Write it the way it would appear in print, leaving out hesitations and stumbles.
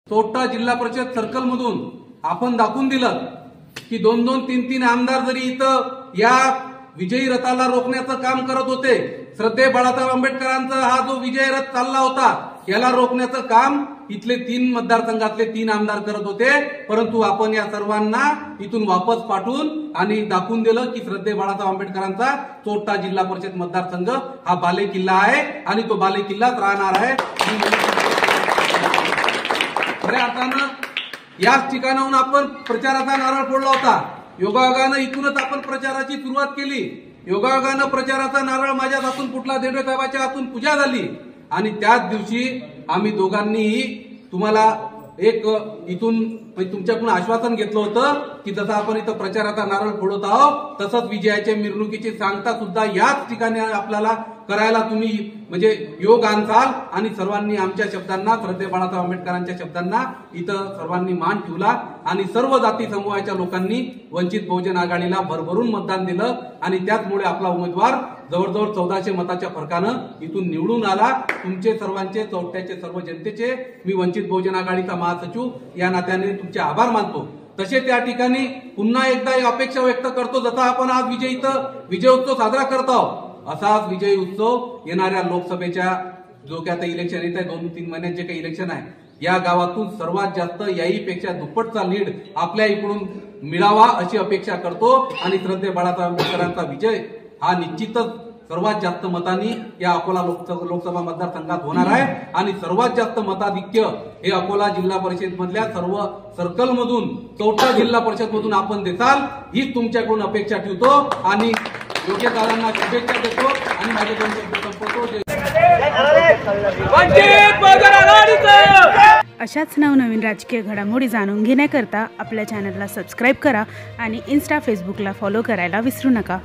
चोपटा जिल्हा परिषद सर्कल मधून आपण दाखवून दिलं की 2-2, 3-3 आमदार जरी इथं या विजयी रथाला रोखण्याचं काम करत होते, श्रद्धेय बाळासाहेब आंबेडकरांचा हा जो विजय रथ चालला होता याला रोखण्याचं काम इथले 3 मतदारसंघातले 3 आमदार करत होते, परंतु आपण या सर्वांना इथून वापस पाठवून आणि दाखवून दिलं की श्रद्धेय बाळासाहेब आंबेडकरांचा चोपटा जिल्हा परिषद मतदारसंघ हा बालेकिल्ला आहे आणि तो बालेकिल्लाच राहणार आहे। खऱ्या अर्थानं याच ठिकाणाहून आपण प्रचाराचा नारळ फोडला होता। योगायोगानं इथूनच आपण प्रचाराची सुरुवात केली। योगायोगानं प्रचाराचा नारळ माझ्या हातून फुटला, देवरे साहेबांच्या हातून पूजा झाली आणि त्याच दिवशी आम्ही दोघांनीही तुम्हाला एक इथून तुमच्याकडून आश्वासन घेतलं होतं की जसं आपण इथं प्रचाराचा नारळ फोडत आहोत तसंच विजयाच्या मिरवणुकीची सांगता सुद्धा याच ठिकाणी आपल्याला करायला तुम्ही म्हणजे योग आणसाल आणि सर्वांनी आमच्या शब्दांना, श्रद्धेय बाळासाहेब आंबेडकरांच्या शब्दांना इथं सर्वांनी मान ठेवला आणि सर्व जाती समूहाच्या लोकांनी वंचित बहुजन आघाडीला भरभरून मतदान दिलं आणि त्याचमुळे आपला उमेदवार जवळजवळ 1400 मताच्या फरकानं इथून निवडून आला। तुमचे सर्वांचे, चौथ्याचे सर्व जनतेचे मी वंचित बहुजन आघाडीचा महासचिव या नात्याने तुमचे आभार मानतो। तसे त्या ठिकाणी पुन्हा एकदा अपेक्षा व्यक्त करतो, जसा आपण आज विजय उत्सव साजरा करत आहोत असाच विजय उत्सव येणाऱ्या लोकसभेच्या जो काय आता इलेक्शन येत आहे 2-3 महिन्यात जे काही इलेक्शन आहे या गावातून सर्वात जास्त याहीपेक्षा दुप्पटचा लीड आपल्या इकडून मिळावा अशी अपेक्षा करतो आणि श्रद्धेय बाळासाहेब आंबेडकरांचा विजय हा निश्चितच सर्वात जास्त मतांनी या अकोला लोकसभा मतदारसंघात होणार आहे आणि सर्वात जास्त मताधिक्य हे अकोला जिल्हा परिषद मधल्या सर्व सर्कल मधून चोपटा जिल्हा परिषद मधून आपण देसाल हीच तुमच्याकडून अपेक्षा ठेवतो आणि योग्य काळांना शुभेच्छा देतो आणि माझे 2 शब्द संपवतो। अशाच नवनवीन राजकीय घडामोडी जाणून घेण्याकरता आपल्या चॅनलला सबस्क्राईब करा आणि इन्स्टा, फेसबुकला फॉलो करायला विसरू नका।